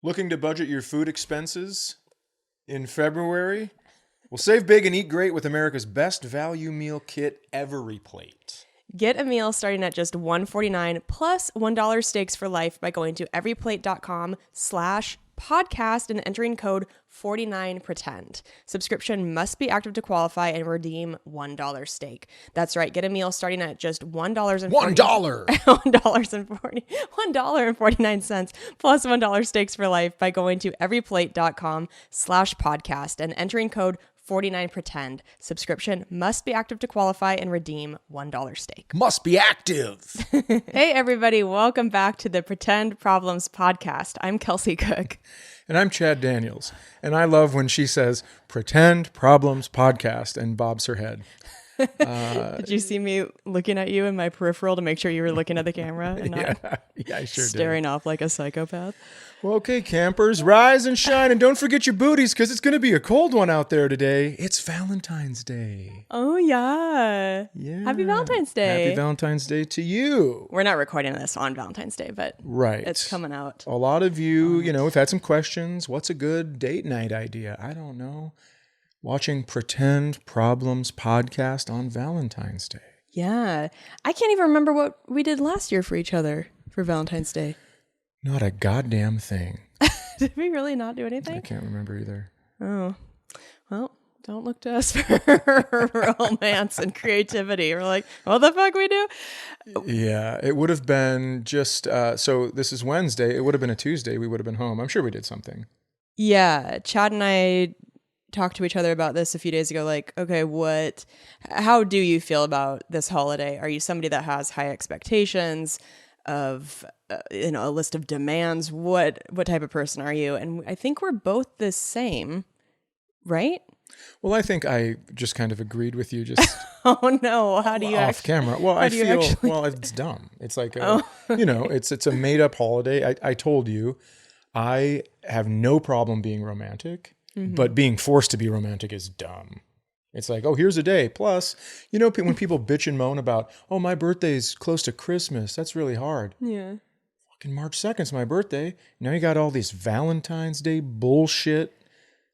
Looking to budget your food expenses in February? Well, save big and eat great with America's best value meal kit, EveryPlate. Get a meal starting at just $1.49 plus $1 steaks for life by going to everyplate.com/podcast and entering code 49pretend. Subscription must be active to qualify and redeem $1 steak. That's right. Get a meal starting at just $1.49 plus $1 steaks for life by going to everyplate.com/podcast and entering code 49pretend. Subscription must be active to qualify and redeem $1 steak. Must be active. Hey, everybody. Welcome back to the Pretend Problems podcast. I'm Kelsey Cook. And I'm Chad Daniels. And I love when she says, Pretend Problems podcast, and bobs her head. Did you see me looking at you in my peripheral to make sure you were looking at the camera and not yeah, I sure staring off like a psychopath? Well, okay, campers, rise and shine, and don't forget your booties, because it's going to be a cold one out there today. It's Valentine's Day. Oh, yeah. Happy Valentine's Day. Happy Valentine's Day to you. We're not recording this on Valentine's Day, but right, it's coming out. A lot of you, we've had some questions. What's a good date night idea? I don't know. Watching Pretend Problems podcast on Valentine's Day. Yeah. I can't even remember what we did last year for each other for Valentine's Day. Not a goddamn thing. Did we really not do anything? I can't remember either. Oh. Well, don't look to us for romance and creativity. We're like, what the fuck we do? Yeah, it would have been just, so this is Wednesday. It would have been a Tuesday. We would have been home. I'm sure we did something. Yeah. Chad and I talked to each other about this a few days ago. Like, okay, how do you feel about this holiday? Are you somebody that has high expectations of, a list of demands? What type of person are you? And I think we're both the same, right? Well, I think I just kind of agreed with you just oh no, how do you off camera? Well, well, it's dumb. It's like, it's a made up holiday. I told you, I have no problem being romantic, but being forced to be romantic is dumb. It's like, oh, here's a day. Plus, when people bitch and moan about, oh, my birthday's close to Christmas, that's really hard. Yeah. Fucking March 2nd's my birthday. Now you got all these Valentine's Day bullshit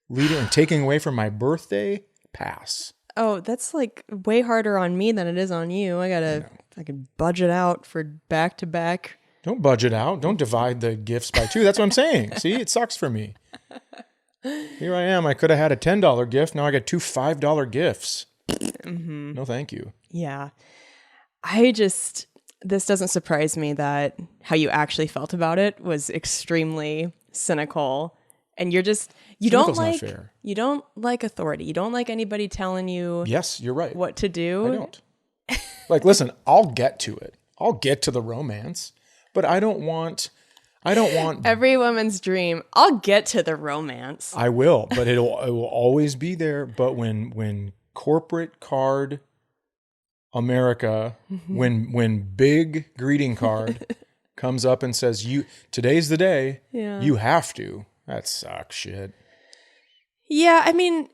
leading and taking away from my birthday. Pass. Oh, that's like way harder on me than it is on you. I can budget out for back to back. Don't budget out. Don't divide the gifts by two. That's what I'm saying. See, it sucks for me. Here I am. I could have had a $10 gift. Now I got two $5 gifts. Mm-hmm. No, thank you. Yeah. This doesn't surprise me that how you actually felt about it was extremely cynical. And you don't like authority. You don't like anybody telling you yes, you're right. What to do. I don't. Like, listen, I'll get to it. I'll get to the romance, but I don't want every woman's dream. I'll get to the romance. I will, but it will always be there. But when corporate card America, when big greeting card comes up and says, today's the day, you have to. That sucks shit. Yeah, I mean,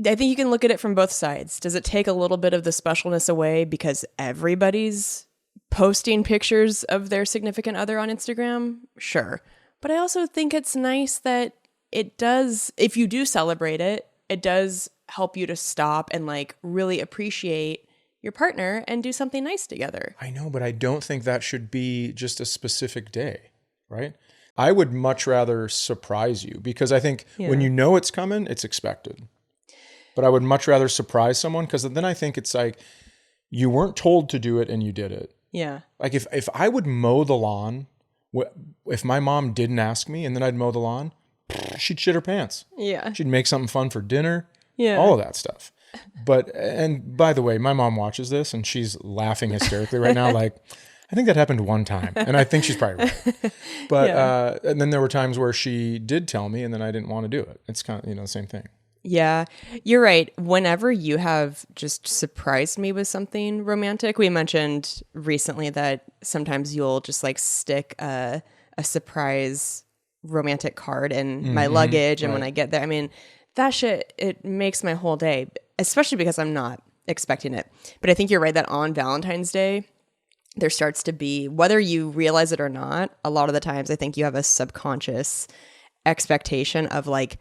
I think you can look at it from both sides. Does it take a little bit of the specialness away because everybody's posting pictures of their significant other on Instagram? Sure. But I also think it's nice that it does, if you do celebrate it, it does help you to stop and like really appreciate your partner and do something nice together. I know, but I don't think that should be just a specific day, right? I would much rather surprise you because I think when you know it's coming, it's expected. But I would much rather surprise someone because then I think it's like you weren't told to do it and you did it. Yeah. Like if I would mow the lawn, if my mom didn't ask me and then I'd mow the lawn, she'd shit her pants. Yeah. She'd make something fun for dinner. Yeah. All of that stuff. And by the way, my mom watches this and she's laughing hysterically right now. Like, I think that happened one time and I think she's probably right. But, and then there were times where she did tell me and then I didn't want to do it. It's kind of, the same thing. Yeah, you're right. Whenever you have just surprised me with something romantic, we mentioned recently that sometimes you'll just like stick a surprise romantic card in my luggage. And when I get there, I mean, that shit, it makes my whole day, especially because I'm not expecting it. But I think you're right that on Valentine's Day, there starts to be, whether you realize it or not, a lot of the times I think you have a subconscious expectation of like,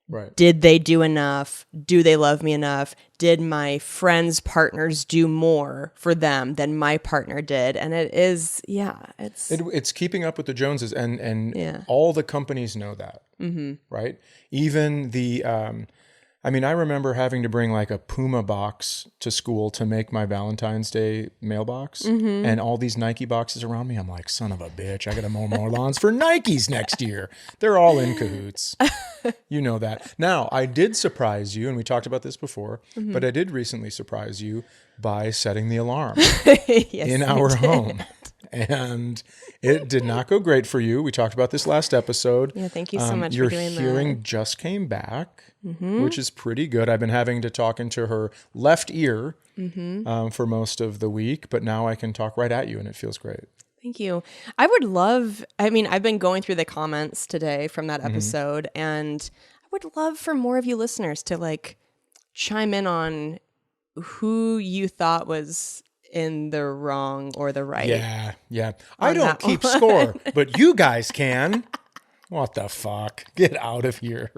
right. Did they do enough? Do they love me enough? Did my friends' partners do more for them than my partner did? And it is, it's keeping up with the Joneses, and Yeah. all the companies know that, right? Even the, I remember having to bring like a Puma box to school to make my Valentine's Day mailbox, and all these Nike boxes around me. I'm like, son of a bitch, I got to mow more lawns for Nikes next year. They're all in cahoots. You know that. Now, I did surprise you, and we talked about this before, but I did recently surprise you by setting the alarm in our home. And it did not go great for you. We talked about this last episode. Yeah, thank you so much your for doing that. Your hearing just came back, which is pretty good. I've been having to talk into her left ear for most of the week, but now I can talk right at you, and it feels great. Thank you. I would love, I've been going through the comments today from that episode, and I would love for more of you listeners to like chime in on who you thought was in the wrong or the right. Yeah. I don't keep score, but you guys can. What the fuck? Get out of here.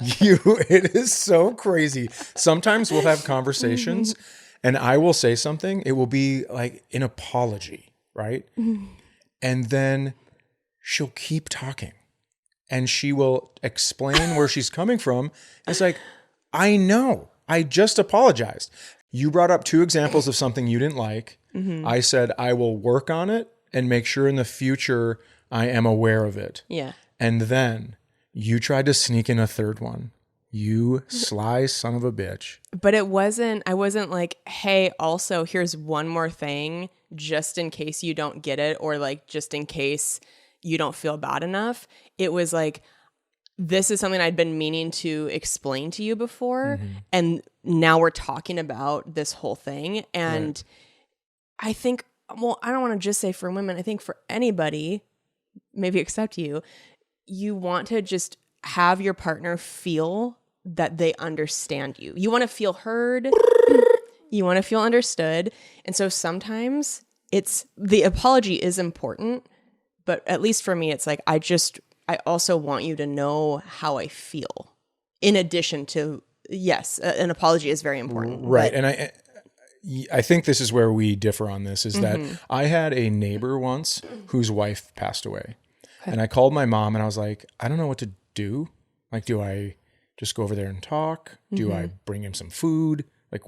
It is so crazy. Sometimes we'll have conversations and I will say something. It will be like an apology. Right? And then she'll keep talking and she will explain where she's coming from. It's like, I know, I just apologized. You brought up 2 examples of something you didn't like. I said, I will work on it and make sure in the future I am aware of it. Yeah. And then you tried to sneak in a 3rd one. You sly son of a bitch. But I wasn't like, hey, also here's one more thing just in case you don't get it, or like just in case you don't feel bad enough. It was like, this is something I'd been meaning to explain to you before. And now we're talking about this whole thing. And I think, well, I don't want to just say for women. I think for anybody, maybe except you want to just have your partner feel that they understand you. You want to feel heard. You want to feel understood. And so sometimes the apology is important, but at least for me, it's like, I also want you to know how I feel. In addition to, yes, an apology is very important. Right. And I think this is where we differ on this, is that I had a neighbor once whose wife passed away. And I called my mom and I was like, I don't know what to do. Like, do I just go over there and talk? Do I bring him some food? Like,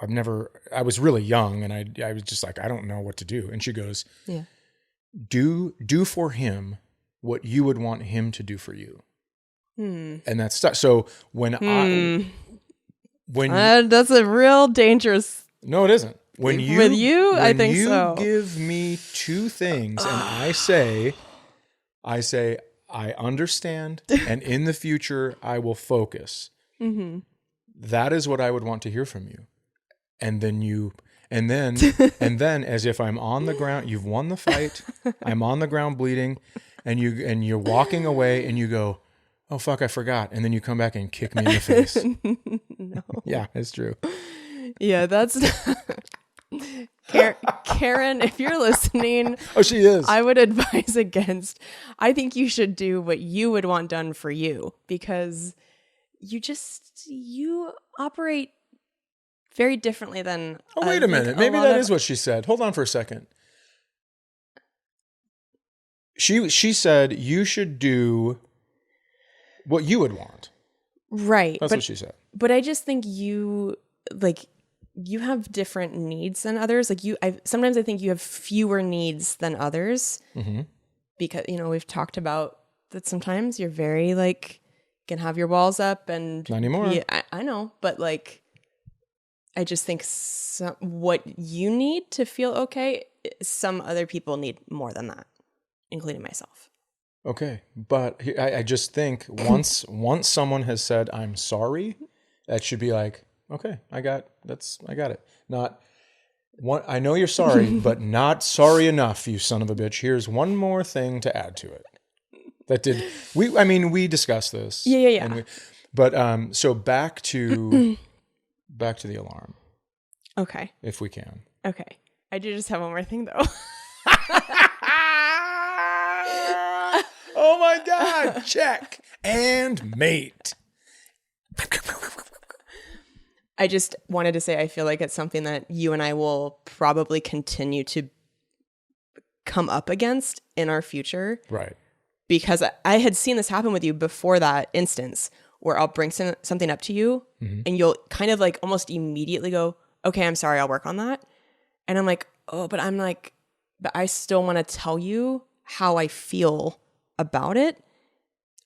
I was really young and I was just like, I don't know what to do. And she goes, do for him what you would want him to do for you. And that's stuff. So that's a real dangerous. No, it isn't. I think so. When you give me 2 things and I say, I understand, and in the future, I will focus. That is what I would want to hear from you. And then as if I'm on the ground, you've won the fight, I'm on the ground bleeding, and you're walking away and you go, oh, fuck, I forgot. And then you come back and kick me in the face. No. Yeah, it's true. Yeah, that's... Karen, if you're listening, oh, she is. I would advise against. I think you should do what you would want done for you, because you operate very differently than. Oh, wait a minute. Maybe that is what she said. Hold on for a second. She said you should do what you would want. Right. That's what she said. But I just think you have different needs than others. Like sometimes I think you have fewer needs than others, because, we've talked about that sometimes you're very can have your walls up and. Not anymore. Yeah, I know. But I just think what you need to feel okay, some other people need more than that, including myself. Okay. But I just think once someone has said, I'm sorry, that should be like, okay, I got it. Not one. I know you're sorry, but not sorry enough, you son of a bitch. Here's one more thing to add to it. We discussed this. Yeah. But so back to the alarm. Okay. If we can. Okay. I do just have one more thing, though. Oh my God. Check. And mate. I just wanted to say I feel like it's something that you and I will probably continue to come up against in our future. Right. Because I had seen this happen with you before that instance where I'll bring something up to you and you'll kind of like almost immediately go, okay, I'm sorry, I'll work on that. And I'm like, oh, but I still want to tell you how I feel about it.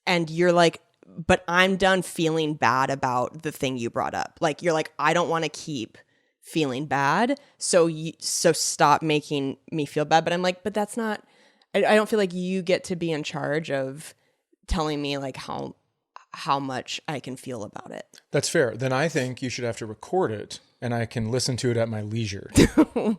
And you're like, but I'm done feeling bad about the thing you brought up. Like, you're like, I don't want to keep feeling bad. So stop making me feel bad. But I'm like, but that's not, I don't feel like you get to be in charge of telling me like how much I can feel about it. That's fair. Then I think you should have to record it and I can listen to it at my leisure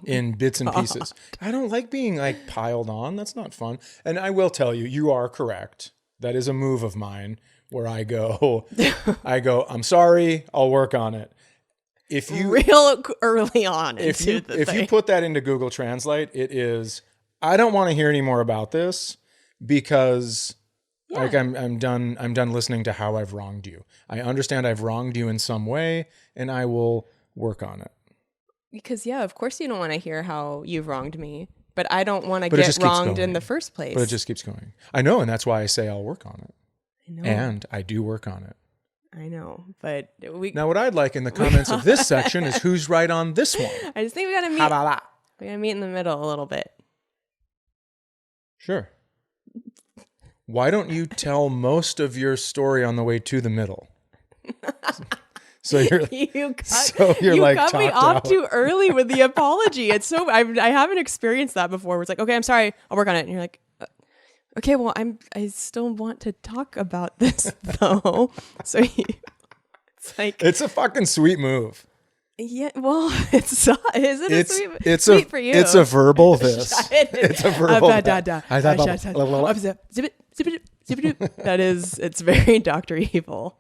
in bits and pieces. I don't like being like piled on. That's not fun. And I will tell you, you are correct. That is a move of mine where I go, I'm sorry, I'll work on it. If you real early on, if you put that into Google Translate, it is, I don't want to hear any more about this because like I'm done listening to how I've wronged you. I understand I've wronged you in some way and I will work on it. Because of course you don't want to hear how you've wronged me, but I don't want to get wronged in the first place. But it just keeps going. I know, and that's why I say I'll work on it. I know. And I do work on it. I know, but now what I'd like in the comments of this section is who's right on this one. I just think we gotta meet. How about that? We gotta meet in the middle a little bit. Sure. Why don't you tell most of your story on the way to the middle? So you're you cut me off too early with the apology. It's so I haven't experienced that before. Where it's like, okay, I'm sorry, I'll work on it, and you're like, okay, well, I still want to talk about this though. So it's like it's a fucking sweet move. Yeah, well, it's sweet for you. It's a verbal this. It's a verbal that is, it's very Dr. Evil.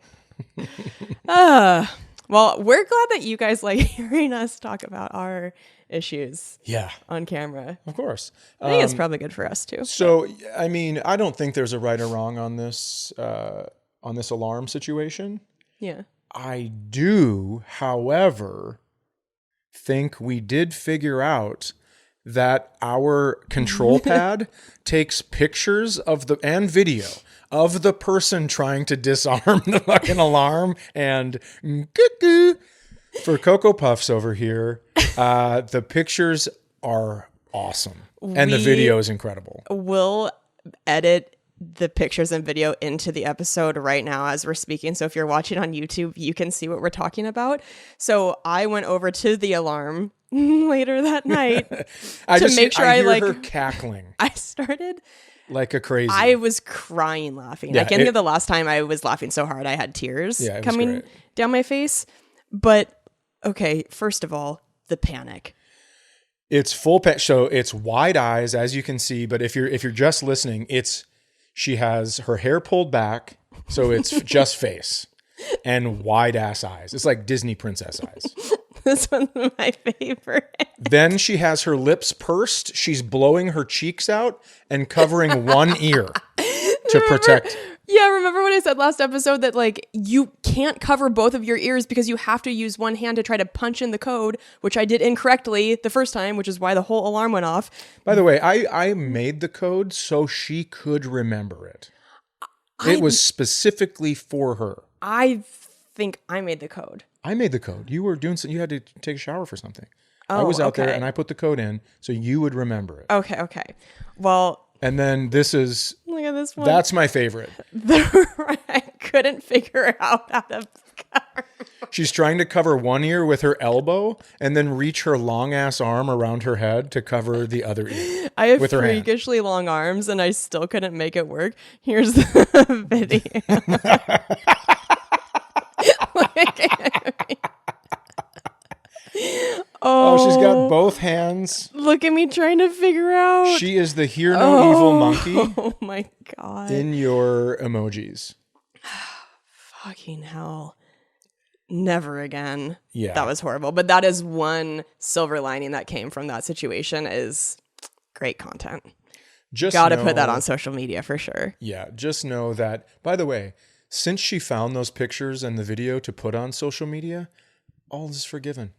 Well, we're glad that you guys like hearing us talk about our issues on camera. Of course. I think it's probably good for us too. So, I mean, I don't think there's a right or wrong on this alarm situation. Yeah. I do, however, think we did figure out that our control pad takes pictures of and video of the person trying to disarm the fucking alarm. And cuckoo, for Cocoa Puffs over here, the pictures are awesome. And the video is incredible. We'll edit the pictures and video into the episode right now as we're speaking. So if you're watching on YouTube, you can see what we're talking about. So I went over to the alarm later that night to make sure I hear her cackling. I started like a crazy. I was crying laughing. I can't think of the last time I was laughing so hard I had tears coming down my face. But okay, first of all, the panic. It's full so it's wide eyes, as you can see. But if you're just listening, she has her hair pulled back, so it's just face and wide ass eyes. It's like Disney princess eyes. This one's my favorite. Then she has her lips pursed. She's blowing her cheeks out and covering one ear to protect. Yeah, remember when I said last episode that like you can't cover both of your ears because you have to use one hand to try to punch in the code, which I did incorrectly the first time, which is why the whole alarm went off. By the way, I made the code so she could remember it. It was specifically for her. I think I made the code. I made the code. You were doing you had to take a shower for something. I was out there and I put the code in so you would remember it. Okay. Well, and then this is look at this one. That's my favorite. I couldn't figure out how to cover. She's trying to cover one ear with her elbow and then reach her long ass arm around her head to cover the other ear. I have freakishly long arms and I still couldn't make it work. Here's the video. She's got both hands. Look at me trying to figure out. She is the hear no evil monkey. Oh my God. In your emojis. Fucking hell. Never again. Yeah. That was horrible. But that is one silver lining that came from that situation is great content. Just got to put that on social media for sure. Yeah. Just know that, by the way, since she found those pictures and the video to put on social media, all is forgiven.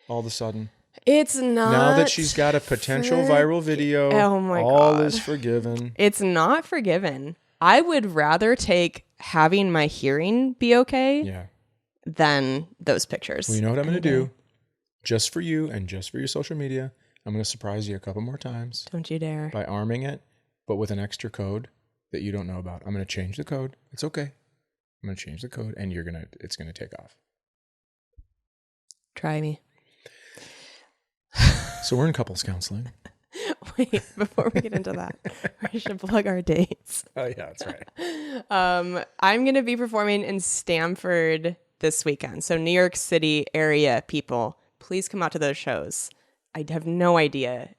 All of a sudden. It's not. Now that she's got a potential viral video, all is forgiven. It's not forgiven. I would rather take having my hearing be okay than those pictures. Well, you know what I'm going to do? Just for you and just for your social media, I'm going to surprise you a couple more times. Don't you dare. By arming it, but with an extra code that you don't know about. I'm going to change the code. It's okay. I'm going to change the code and it's going to take off. Try me. So we're in couples counseling. Wait, before we get into that, we should plug our dates. Oh, yeah, that's right. I'm going to be performing in Stamford this weekend. So New York City area people, please come out to those shows. I have no idea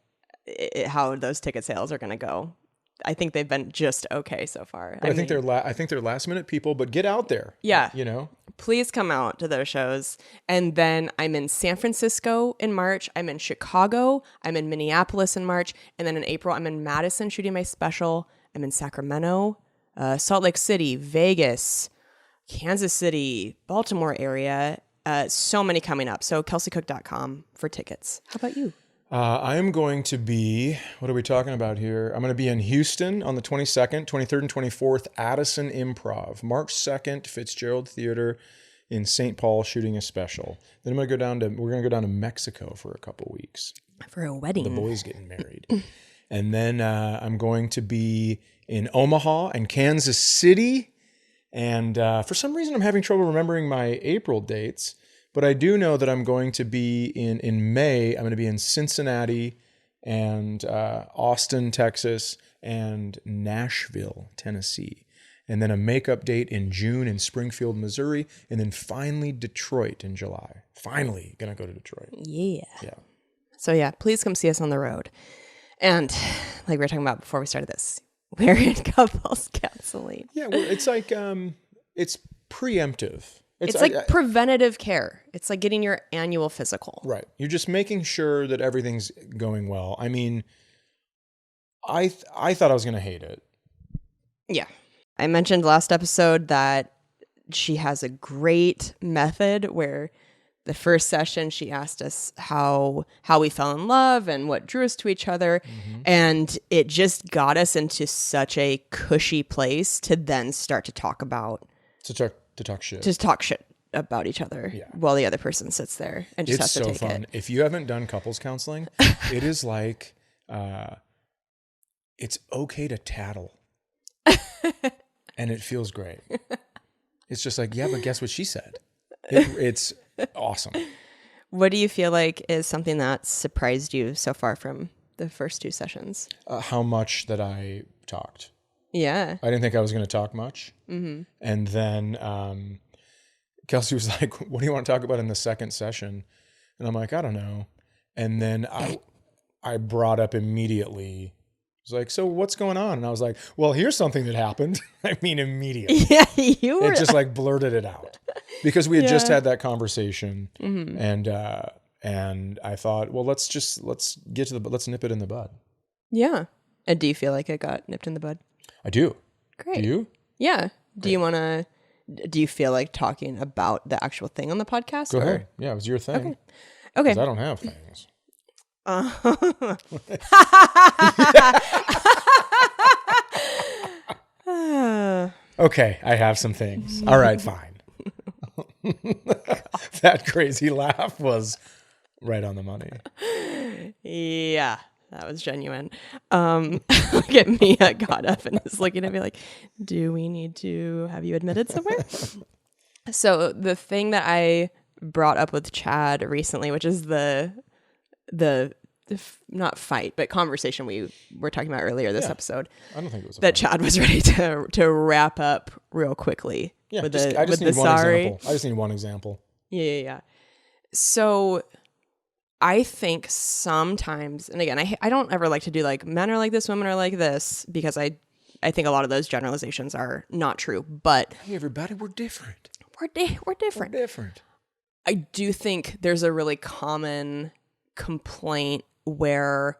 how those ticket sales are going to go. I think they've been just okay so far. I think they're last minute people, but get out there. Yeah. You know? Please come out to those shows. And then I'm in San Francisco in March. I'm in Chicago. I'm in Minneapolis in March. And then in April, I'm in Madison shooting my special. I'm in Sacramento, Salt Lake City, Vegas, Kansas City, Baltimore area. So many coming up. So kelseycook.com for tickets. How about you? I am going to be, what are we talking about here? I'm going to be in Houston on the 22nd, 23rd, and 24th, Addison Improv. March 2nd, Fitzgerald Theater in St. Paul shooting a special. Then we're going to go down to Mexico for a couple weeks. For a wedding. The boys getting married. And then I'm going to be in Omaha and Kansas City. And for some reason, I'm having trouble remembering my April dates. But I do know that I'm going to be in May. I'm going to be in Cincinnati and Austin, Texas, and Nashville, Tennessee. And then a makeup date in June in Springfield, Missouri. And then finally Detroit in July. Finally going to go to Detroit. Yeah. Yeah. So yeah, please come see us on the road. And like we were talking about before we started this, we're in couples counseling. Yeah, well, it's like, it's preemptive. It's like preventative care. It's like getting your annual physical. Right. You're just making sure that everything's going well. I mean, I thought I was going to hate it. Yeah. I mentioned last episode that she has a great method where the first session she asked us how we fell in love and what drew us to each other. Mm-hmm. And it just got us into such a cushy place to then start to talk about. To talk shit. Just talk shit about each other while the other person sits there and just has to take it. It's so fun. If you haven't done couples counseling, it is like, it's okay to tattle. And it feels great. It's just like, yeah, but guess what she said? It's awesome. What do you feel like is something that surprised you so far from the first two sessions? How much that I talked. Yeah. I didn't think I was going to talk much. Mm-hmm. And then Kelsey was like, what do you want to talk about in the second session? And I'm like, I don't know. And then I brought up immediately, I was like, so what's going on? And I was like, well, here's something that happened. I mean, immediately. Yeah, you were. It just like blurted it out. Because we had just had that conversation. Mm-hmm. And I thought, well, let's nip it in the bud. Yeah. And do you feel like it got nipped in the bud? I do. Great. Do you? Yeah. Do you feel like talking about the actual thing on the podcast? Go ahead. Yeah, it was your thing. Okay. Because I don't have things. Okay, I have some things. All right, fine. That crazy laugh was right on the money. Yeah. That was genuine. Look at me. I got up and is looking at me like, do we need to have you admitted somewhere? So the thing that I brought up with Chad recently, which is the not fight, but conversation we were talking about earlier this episode. I don't think it was that fight. Chad was ready to wrap up real quickly. Yeah, with I just need one example. I just need one example. Yeah. So I think sometimes, and again, I don't ever like to do like men are like this, women are like this, because I think a lot of those generalizations are not true. But hey, everybody, we're different. We're different. We're different. I do think there's a really common complaint where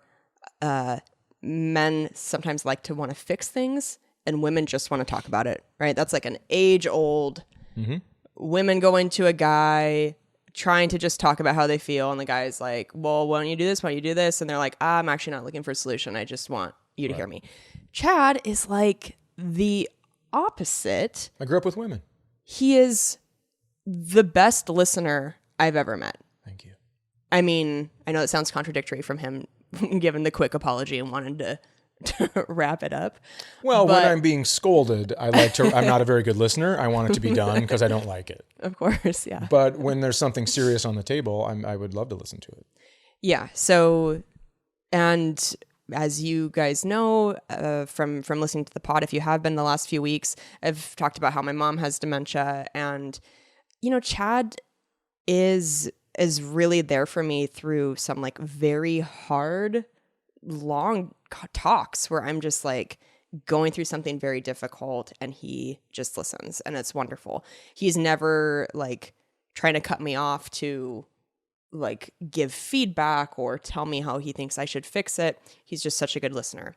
men sometimes like to want to fix things and women just want to talk about it, right? That's like an age-old women going to a guy trying to just talk about how they feel, and the guy's like, well, why don't you do this? Why don't you do this? And they're like, I'm actually not looking for a solution. I just want you to hear me. Chad is like the opposite. I grew up with women. He is the best listener I've ever met. Thank you. I mean, I know it sounds contradictory from him giving the quick apology and wanted to wrap it up. Well, when I'm being scolded, I'm not a very good listener. I want it to be done because I don't like it. Of course, yeah. But when there's something serious on the table, I would love to listen to it. Yeah. So, and as you guys know from listening to the pod, if you have been the last few weeks, I've talked about how my mom has dementia, and Chad is really there for me through some like very hard, long talks where I'm just like going through something very difficult and he just listens, and it's wonderful. He's never like trying to cut me off to like give feedback or tell me how he thinks I should fix it. He's just such a good listener.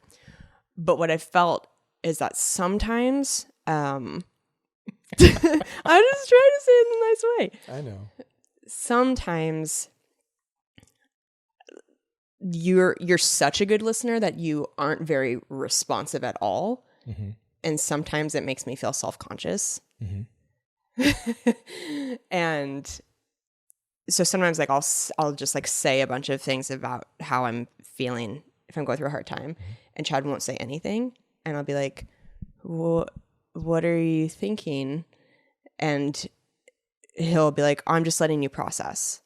But what I felt is that sometimes I'm just trying to say it in a nice way. I know. Sometimes you're such a good listener that you aren't very responsive at all. Mm-hmm. And sometimes it makes me feel self-conscious. Mm-hmm. And so sometimes like I'll just like say a bunch of things about how I'm feeling if I'm going through a hard time, and Chad won't say anything, and I'll be like, what are you thinking? And he'll be like, I'm just letting you process,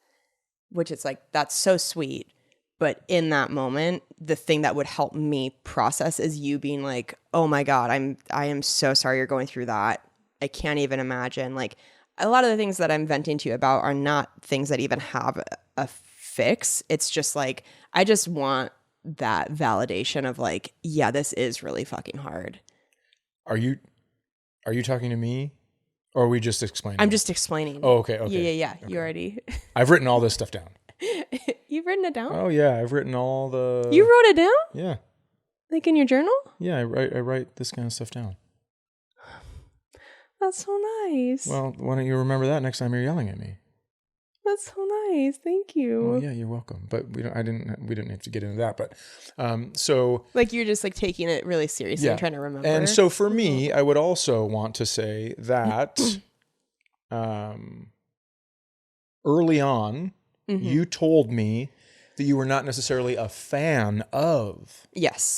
which it's like, that's so sweet. But in that moment, the thing that would help me process is you being like, oh my God, I am so sorry you're going through that. I can't even imagine. Like, a lot of the things that I'm venting to you about are not things that even have a fix. It's just like, I just want that validation of like, yeah, this is really fucking hard. Are you talking to me, or are we just explaining? I'm just explaining. Oh, okay. Yeah. Okay. You already. I've written all this stuff down. You've written it down? Oh yeah, I've written all the. You wrote it down? Yeah. Like in your journal? Yeah, I write this kind of stuff down. That's so nice. Well, why don't you remember that next time you're yelling at me? That's so nice. Thank you. Well, yeah, you're welcome. But we didn't have to get into that. But so like you're just like taking it really seriously and trying to remember. And so for me, I would also want to say that early on, you told me that you were not necessarily a fan of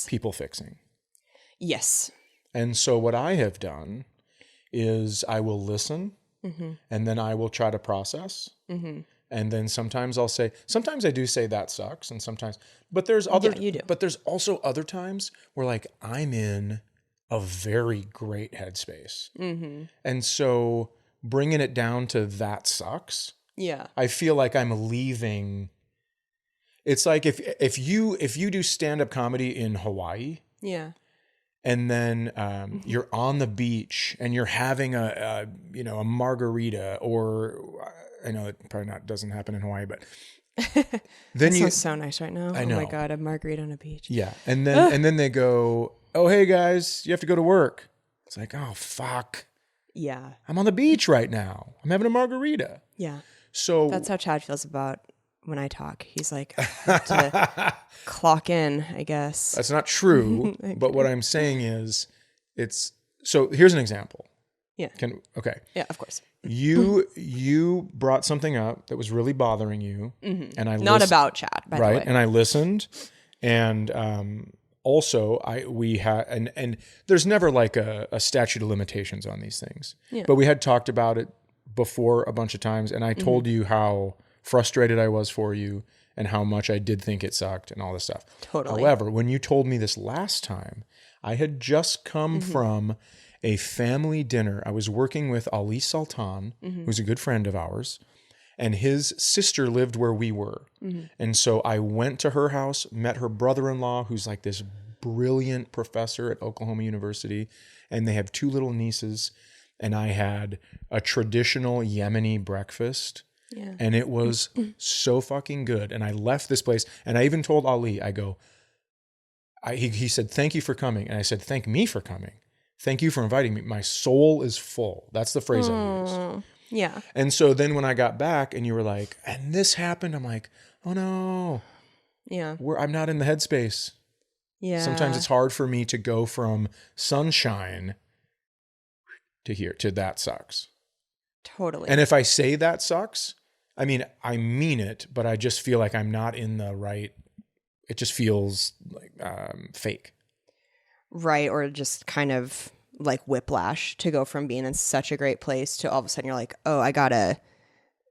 people fixing. Yes. And so what I have done is I will listen, and then I will try to process. And then sometimes I do say that sucks, and sometimes, but there's also other times where like I'm in a very great headspace. And so bringing it down to that sucks. Yeah. I feel like I'm leaving. It's like if you do stand-up comedy in Hawaii. Yeah. And then you're on the beach and you're having a margarita, or I know it probably doesn't happen in Hawaii, but then sounds so nice right now. I know. Oh my God, a margarita on a beach. Yeah, and then they go, oh hey guys, you have to go to work. It's like, oh fuck. Yeah. I'm on the beach right now. I'm having a margarita. Yeah. So that's how Chad feels about when I talk. He's like, I have to clock in, I guess. That's not true. But what I'm saying is so here's an example. Yeah. Okay. Yeah, of course. You brought something up that was really bothering you. And I not about Chad, by the way. And I listened. And also we had, and there's never like a statute of limitations on these things. Yeah. But we had talked about it before a bunch of times, and I told you how frustrated I was for you and how much I did think it sucked and all this stuff. Totally. However, when you told me this last time, I had just come from a family dinner. I was working with Ali Sultan, who's a good friend of ours, and his sister lived where we were. And so I went to her house, met her brother-in-law, who's like this brilliant professor at Oklahoma University, and they have two little nieces. And I had a traditional Yemeni breakfast Yeah. And it was so fucking good. And I left this place, and I even told Ali, I go, he said, thank you for coming. And I said, thank me for coming. Thank you for inviting me. My soul is full. That's the phrase I used. Yeah. And so then when I got back and you were like, and this happened, I'm like, oh no. Yeah. I'm not in the headspace. Yeah. Sometimes it's hard for me to go from sunshine to here, to that sucks. Totally. And if I say that sucks, I mean it, but I just feel like I'm not in the right, it just feels like fake. Right. Or just kind of like whiplash to go from being in such a great place to all of a sudden you're like, oh, I gotta.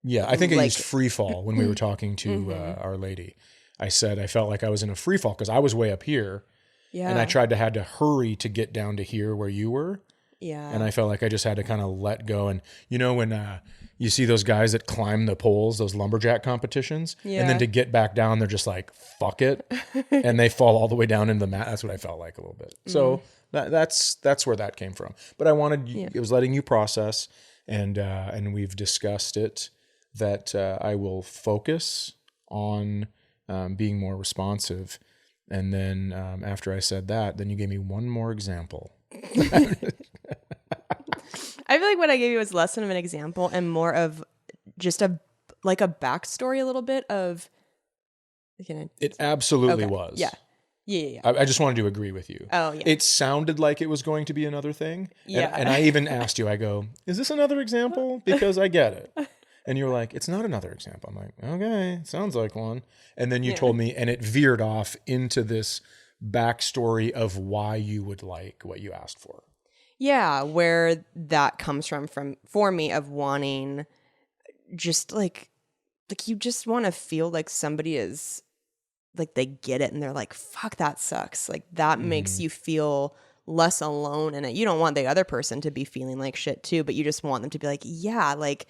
Yeah. I think I used free fall when we were talking to Our Lady. I said I felt like I was in a free fall because I was way up here. Yeah. And I had to hurry to get down to here where you were. Yeah. And I felt like I just had to kind of let go. And you know, when you see those guys that climb the poles, those lumberjack competitions, and then to get back down, they're just like, fuck it. And they fall all the way down into the mat. That's what I felt like a little bit. So that's where that came from. But I wanted, it was letting you process, and we've discussed it, that I will focus on being more responsive. And then after I said that, then you gave me one more example. I feel like what I gave you was less than of an example and more of just a backstory, a little bit of. It absolutely was. Yeah. Yeah. I just wanted to agree with you. Oh, yeah. It sounded like it was going to be another thing. Yeah. And I even asked you, I go, is this another example? Because I get it. And you were like, it's not another example. I'm like, okay, sounds like one. And then you told me, and it veered off into this backstory of why you would like what you asked for. Yeah, where that comes from for me, of wanting just like you just want to feel like somebody is like they get it and they're like, fuck, that sucks. Like that makes you feel less alone in it. You don't want the other person to be feeling like shit too, but you just want them to be like, yeah, like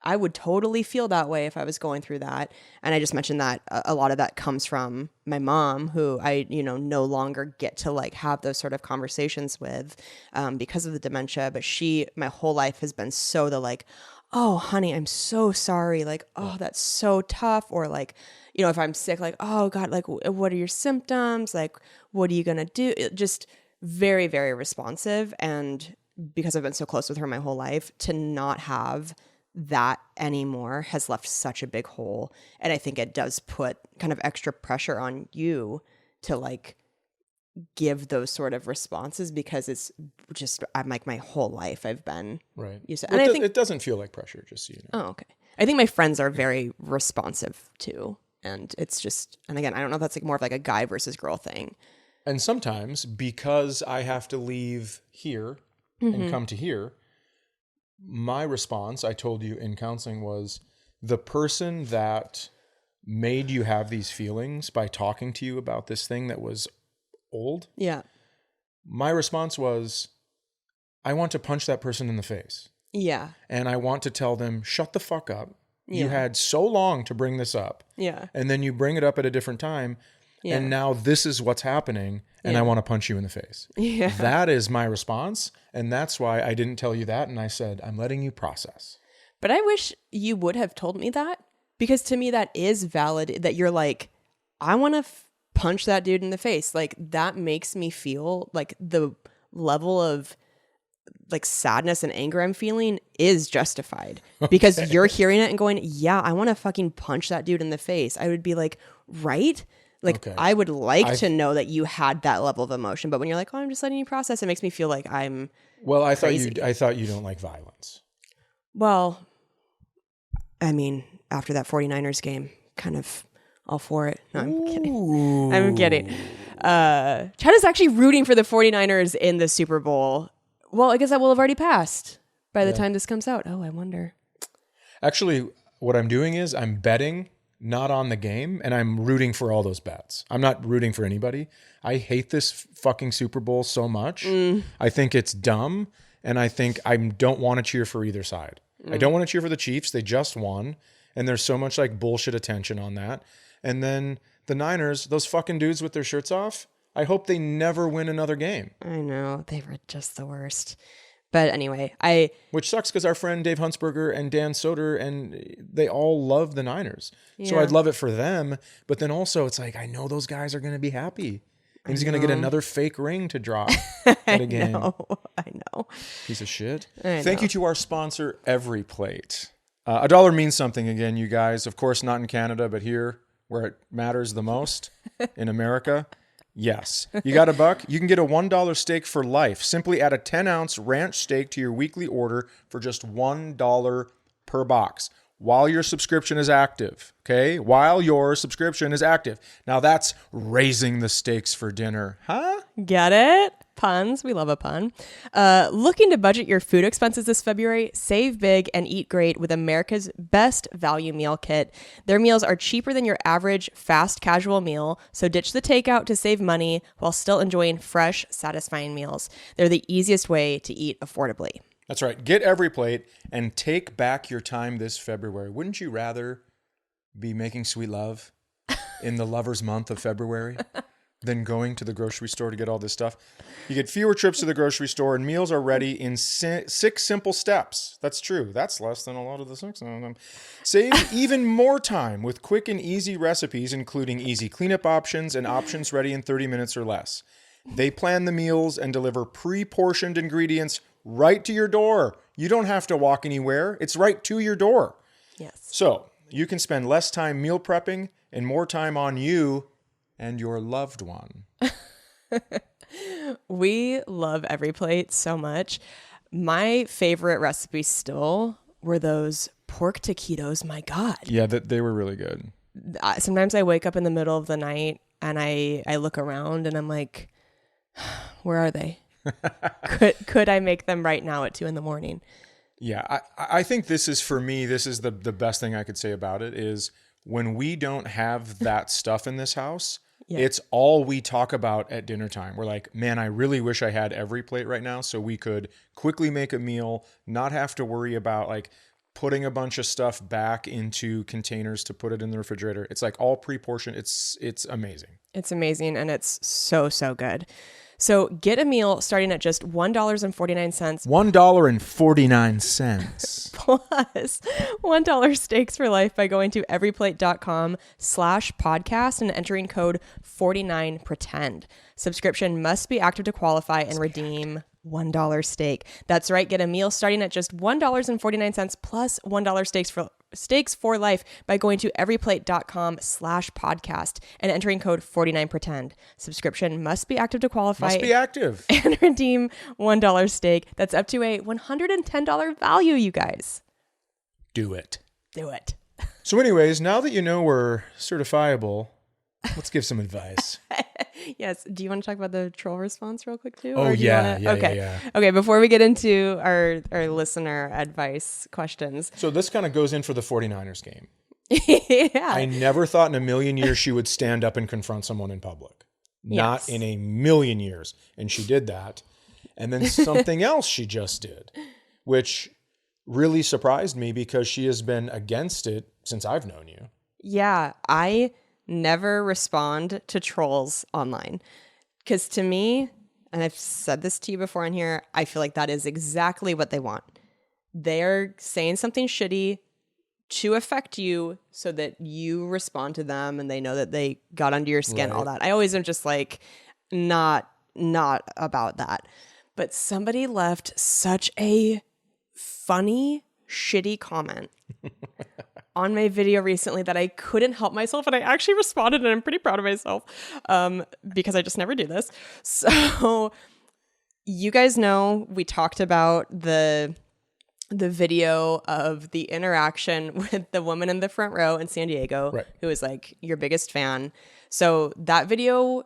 I would totally feel that way if I was going through that. And I just mentioned that a lot of that comes from my mom, who I, no longer get to like have those sort of conversations with because of the dementia. But my whole life has been so like, oh, honey, I'm so sorry. Like, oh, that's so tough. Or like, if I'm sick, like, oh God, like what are your symptoms? Like, what are you going to do? Just very, very responsive. And because I've been so close with her my whole life, to not have that anymore has left such a big hole. And I think it does put kind of extra pressure on you to like give those sort of responses, because it's just, I'm like, my whole life I've been used to. And I think it doesn't feel like pressure, just so you know. Oh, okay. I think my friends are very responsive too. And it's just, and again, I don't know if that's like more of like a guy versus girl thing. And sometimes because I have to leave here and come to here, my response, I told you in counseling, was the person that made you have these feelings by talking to you about this thing that was old. Yeah. My response was, I want to punch that person in the face. Yeah. And I want to tell them, shut the fuck up. Yeah. You had so long to bring this up. Yeah. And then you bring it up at a different time. Yeah. And now this is what's happening, and I want to punch you in the face. Yeah. That is my response, and that's why I didn't tell you that, and I said, I'm letting you process. But I wish you would have told me that, because to me that is valid, that you're like, I want to punch that dude in the face. Like, that makes me feel like the level of like sadness and anger I'm feeling is justified, because you're hearing it and going, yeah, I want to fucking punch that dude in the face. I would be like, right? Like, I would like to know that you had that level of emotion, but when you're like, oh, I'm just letting you process, it makes me feel like I'm crazy. I thought you don't like violence. Well, I mean, after that 49ers game, kind of all for it. No, I'm kidding. I'm kidding. Chad is actually rooting for the 49ers in the Super Bowl. Well, I guess that will have already passed by the time this comes out. Oh, I wonder. Actually, what I'm doing is I'm betting not on the game, and I'm rooting for all those bets. I'm not rooting for anybody. I hate this fucking Super Bowl so much. I think it's dumb, and I think I don't want to cheer for either side. I don't want to cheer for the Chiefs. They just won, and there's so much like bullshit attention on that. And then the Niners, those fucking dudes with their shirts off, I hope they never win another game. I know. They were just the worst. But anyway, which sucks because our friend Dave Huntsberger and Dan Soder, and they all love the Niners. So I'd love it for them. But then also it's like, I know those guys are going to be happy. And he's going to get another fake ring to drop at a game. I know. Piece of shit. Thank you to our sponsor, EveryPlate. $1 means something again, you guys. Of course, not in Canada, but here where it matters the most in America. Yes. You got $1? You can get a $1 steak for life. Simply add a 10-ounce ranch steak to your weekly order for just $1 per box while your subscription is active. Okay? While your subscription is active. Now that's raising the stakes for dinner. Huh? Get it? Puns. We love a pun. Looking to budget your food expenses this February? Save big and eat great with America's best value meal kit. Their meals are cheaper than your average fast casual meal, so ditch the takeout to save money while still enjoying fresh, satisfying meals. They're the easiest way to eat affordably. That's right. Get EveryPlate and take back your time this February. Wouldn't you rather be making sweet love in the lover's month of February than going to the grocery store to get all this stuff? You get fewer trips to the grocery store, and meals are ready in 6 simple steps. That's true. That's less than a lot of the 6 of them. Save even more time with quick and easy recipes, including easy cleanup options and options ready in 30 minutes or less. They plan the meals and deliver pre-portioned ingredients right to your door. You don't have to walk anywhere. It's right to your door. Yes. So you can spend less time meal prepping and more time on you and your loved one. We love EveryPlate so much. My favorite recipes still were those pork taquitos. My God. Yeah, they were really good. Sometimes I wake up in the middle of the night and I look around and I'm like, where are they? Could I make them right now at 2 a.m? Yeah, I think this is, for me, this is the best thing I could say about it is when we don't have that stuff in this house, it's all we talk about at dinner time. We're like, man, I really wish I had EveryPlate right now so we could quickly make a meal, not have to worry about like putting a bunch of stuff back into containers to put it in the refrigerator. It's like all pre-portioned. It's amazing. It's amazing, and it's so, so good. So get a meal starting at just $1.49. $1.49. Plus $1 steaks for life by going to everyplate.com/podcast and entering code 49pretend. Subscription must be active to qualify and redeem $1 steak. That's right. Get a meal starting at just $1.49 plus $1 steaks for life by going to everyplate.com/podcast and entering code 49pretend. Subscription must be active to qualify. Must be active. And redeem $1 steak. That's up to a $110 value, you guys. Do it. Do it. So anyways, now that you know we're certifiable, let's give some advice. Yes. Do you want to talk about the troll response real quick too? Oh, yeah. Okay. Before we get into our listener advice questions. So this kind of goes in for the 49ers game. Yeah. I never thought in a million years she would stand up and confront someone in public. Not in a million years. And she did that. And then something else she just did, which really surprised me because she has been against it since I've known you. Yeah. I never respond to trolls online because to me, and I've said this to you before on here, I feel like that is exactly what they want. They're saying something shitty to affect you so that you respond to them and they know that they got under your skin, all that. I always am just like, not about that. But somebody left such a funny, shitty comment on my video recently that I couldn't help myself, and I actually responded, and I'm pretty proud of myself because I just never do this. So you guys know we talked about the video of the interaction with the woman in the front row in San Diego, who is like your biggest fan. So that video,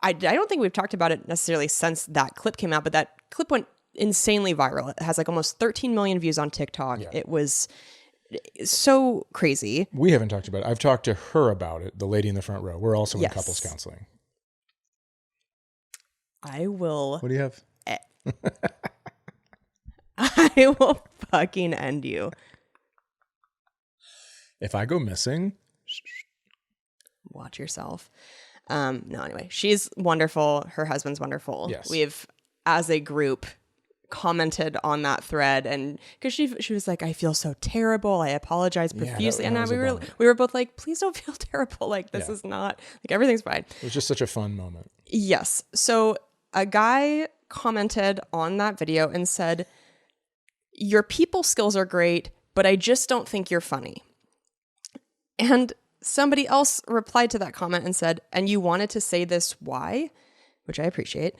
I don't think we've talked about it necessarily since that clip came out, but that clip went insanely viral. It has like almost 13 million views on TikTok. Yeah. It was so crazy. We haven't talked about it. I've talked to her about it, the lady in the front row. We're also in couples counseling. I will. What do you have? I will fucking end you. If I go missing, watch yourself. No, anyway, she's wonderful. Her husband's wonderful. Yes. We've, as a group, commented on that thread, and because she was like, I feel so terrible, I apologize profusely. We were both like, please don't feel terrible, like this is not, like everything's fine. It was just such a fun moment. Yes. So a guy commented on that video and said, your people skills are great, but I just don't think you're funny. And somebody else replied to that comment and said, and you wanted to say this why? Which I appreciate.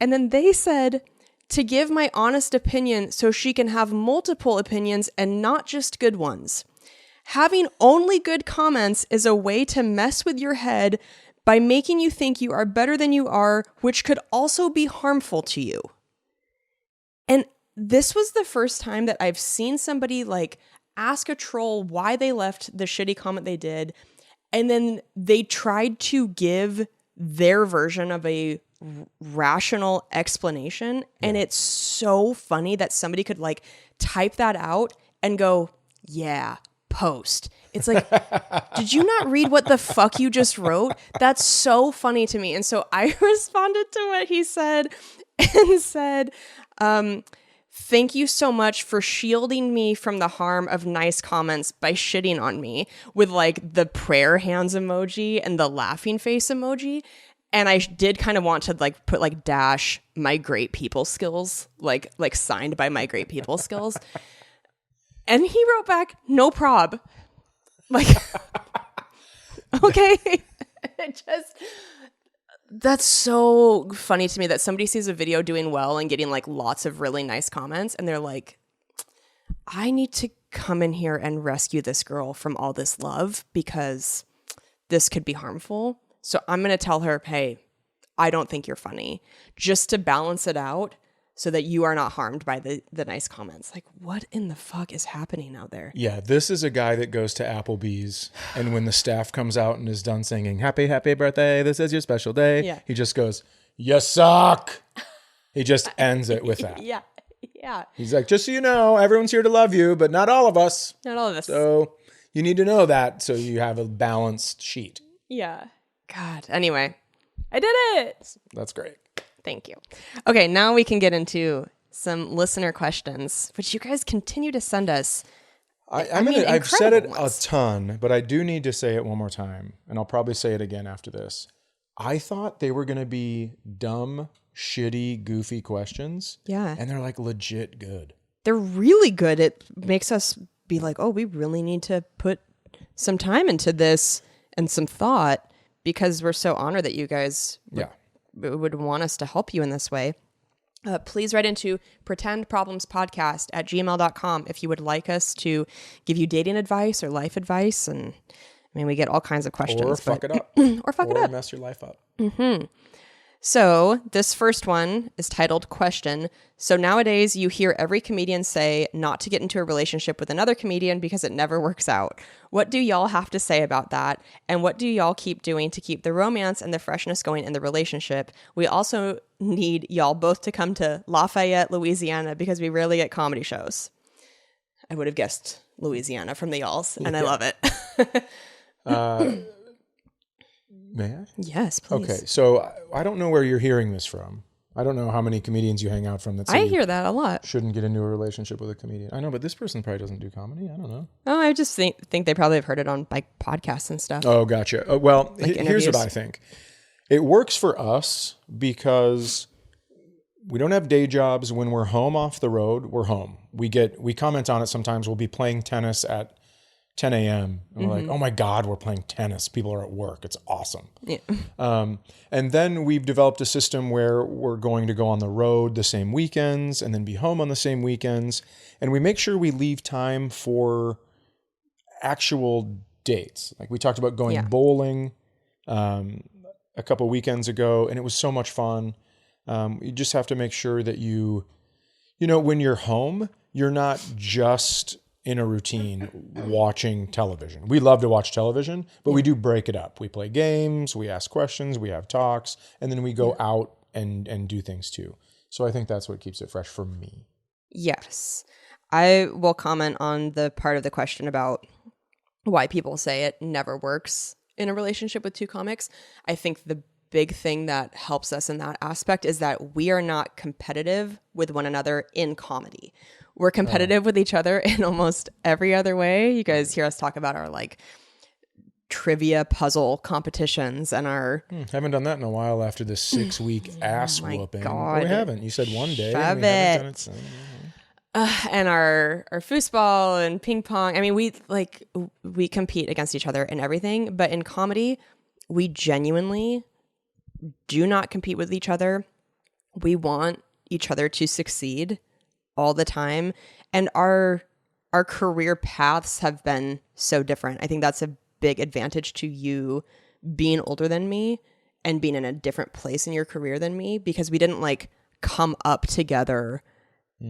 And then they said, to give my honest opinion so she can have multiple opinions and not just good ones. Having only good comments is a way to mess with your head by making you think you are better than you are, which could also be harmful to you. And this was the first time that I've seen somebody like ask a troll why they left the shitty comment they did, and then they tried to give their version of a rational explanation. And it's so funny that somebody could like type that out and go, yeah, post. It's like, did you not read what the fuck you just wrote? That's so funny to me. And so I responded to what he said and said, thank you so much for shielding me from the harm of nice comments by shitting on me, with like the prayer hands emoji and the laughing face emoji. And I did kind of want to like put like dash my great people skills, like signed by my great people skills. And he wrote back, no prob. Like, okay. That's so funny to me that somebody sees a video doing well and getting like lots of really nice comments, and they're like, I need to come in here and rescue this girl from all this love because this could be harmful. So I'm going to tell her, hey, I don't think you're funny, just to balance it out so that you are not harmed by the nice comments. Like, what in the fuck is happening out there? Yeah, this is a guy that goes to Applebee's, and when the staff comes out and is done singing, happy, happy birthday, this is your special day, he just goes, you suck. He just ends it with that. Yeah. He's like, just so you know, everyone's here to love you, but not all of us. Not all of us. So you need to know that so you have a balanced sheet. Yeah. God. Anyway, I did it. That's great. Thank you. Okay, now we can get into some listener questions, which you guys continue to send us. I've said it a ton, but I do need to say it one more time, and I'll probably say it again after this. I thought they were going to be dumb, shitty, goofy questions. Yeah. And they're like legit good. They're really good. It makes us be like, oh, we really need to put some time into this and some thought, because we're so honored that you guys would want us to help you in this way. Please write into pretendproblemspodcast@gmail.com if you would like us to give you dating advice or life advice. And I mean, we get all kinds of questions. Or fuck it up. Or mess your life up. Mm-hmm. So this first one is titled Question. So nowadays you hear every comedian say not to get into a relationship with another comedian because it never works out. What do y'all have to say about that? And what do y'all keep doing to keep the romance and the freshness going in the relationship? We also need y'all both to come to Lafayette, Louisiana, because we rarely get comedy shows. I would have guessed Louisiana from the y'alls, and I love it. May I? Yes, please. Okay, so I don't know where you're hearing this from. I don't know how many comedians you hang out from that say I hear that a lot. Shouldn't get into a relationship with a comedian. I know, but this person probably doesn't do comedy. I don't know. Oh, I just think they probably have heard it on like podcasts and stuff. Oh, gotcha. Well, like here's what I think. It works for us because we don't have day jobs. When we're home off the road, we're home. We comment on it sometimes. We'll be playing tennis at 10 a.m. And we're like, oh my God, we're playing tennis. People are at work. It's awesome. Yeah. And then we've developed a system where we're going to go on the road the same weekends and then be home on the same weekends. And we make sure we leave time for actual dates. Like we talked about going bowling a couple weekends ago, and it was so much fun. You just have to make sure that when you're home, you're not just in a routine watching television. We love to watch television, but we do break it up. We play games, we ask questions, we have talks, and then we go out and do things too. So I think that's what keeps it fresh for me. Yes. I will comment on the part of the question about why people say it never works in a relationship with two comics. I think the big thing that helps us in that aspect is that we are not competitive with one another in comedy. We're competitive with each other in almost every other way. You guys hear us talk about our like trivia puzzle competitions and our haven't done that in a while after this 6-week ass whooping. God. We haven't. You said one day. Shove and we haven't done it. it. And our foosball and ping pong. I mean, we compete against each other in everything, but in comedy, we genuinely do not compete with each other. We want each other to succeed all the time. And our career paths have been so different. I think that's a big advantage to you being older than me and being in a different place in your career than me, because we didn't like come up together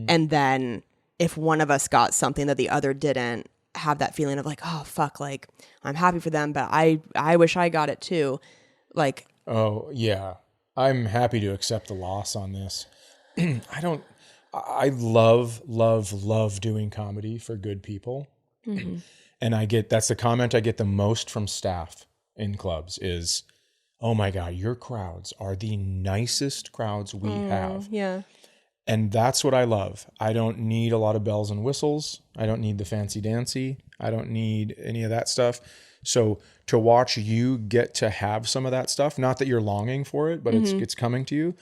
and then if one of us got something that the other didn't, have that feeling of like, oh fuck, like I'm happy for them, but I wish I got it too. Like, oh yeah, I'm happy to accept the loss on this. I love doing comedy for good people. Mm-hmm. And that's the comment I get the most from staff in clubs is, oh my God, your crowds are the nicest crowds we have. Yeah. And that's what I love. I don't need a lot of bells and whistles. I don't need the fancy dancy. I don't need any of that stuff. So to watch you get to have some of that stuff, not that you're longing for it, but it's coming to you.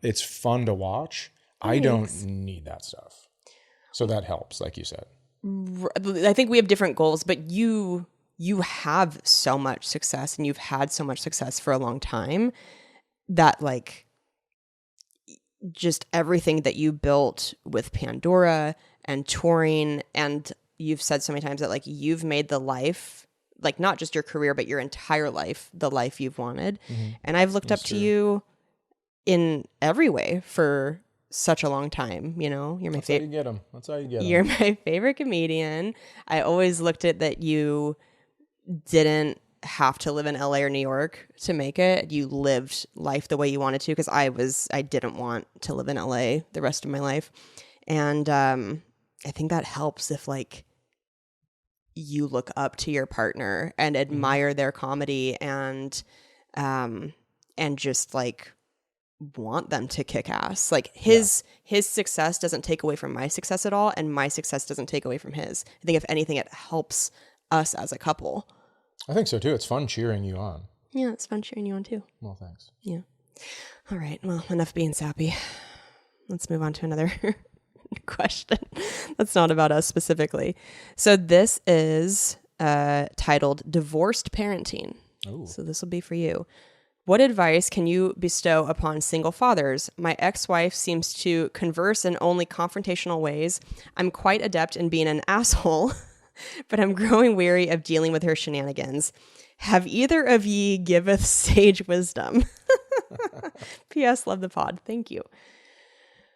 It's fun to watch. Thanks. I don't need that stuff. So that helps, like you said. I think we have different goals, but you have so much success and you've had so much success for a long time that like just everything that you built with Pandora and touring, and you've said so many times that like you've made the life, like not just your career, but your entire life, the life you've wanted. Mm-hmm. And I've looked up to you in every way for such a long time. You know, you're my favorite. That's how you get them. You're my favorite comedian. I always looked at that you didn't have to live in LA or New York to make it. You lived life the way you wanted to, because I didn't want to live in LA the rest of my life. And I think that helps if like you look up to your partner and admire their comedy and just like want them to kick ass. Like his success doesn't take away from my success at all, and my success doesn't take away from his. I think if anything, it helps us as a couple. I think so too. It's fun cheering you on. Yeah, it's fun cheering you on too. Well, thanks. Yeah. All right. Well, enough being sappy. Let's move on to another question that's not about us specifically. So this is titled Divorced Parenting. Ooh. So this will be for you. What advice can you bestow upon single fathers? My ex-wife seems to converse in only confrontational ways. I'm quite adept in being an asshole, but I'm growing weary of dealing with her shenanigans. Have either of ye giveth sage wisdom? P.S. Love the pod. Thank you.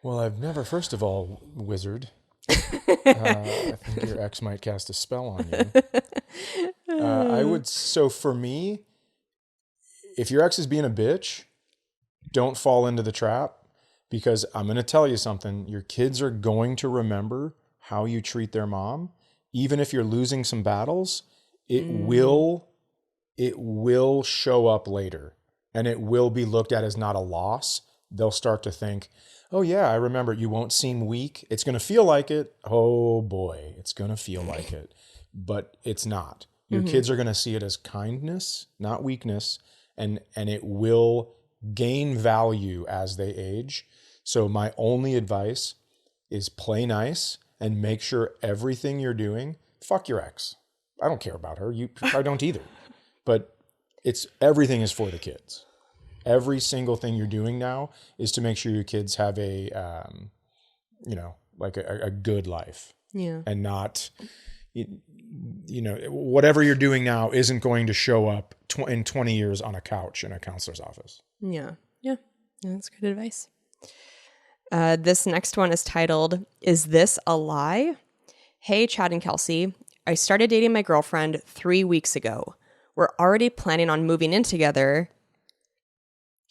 Well, I've never, first of all, wizard. I think your ex might cast a spell on you. So for me, if your ex is being a bitch, don't fall into the trap, because I'm going to tell you something. Your kids are going to remember how you treat their mom. Even if you're losing some battles, it will show up later, and it will be looked at as not a loss. They'll start to think, oh yeah, I remember. You won't seem weak. It's going to feel like it. Oh boy, it's going to feel like it, but it's not. Your kids are going to see it as kindness, not weakness, and it will gain value as they age. So my only advice is play nice and make sure everything you're doing, fuck your ex. I don't care about her. I don't either. But everything is for the kids. Every single thing you're doing now is to make sure your kids have a good life. Yeah. And not, whatever you're doing now isn't going to show up in 20 years on a couch in a counselor's office. Yeah. Yeah. That's good advice. This next one is titled, Is This a Lie? Hey, Chad and Kelsey. I started dating my girlfriend 3 weeks ago. We're already planning on moving in together.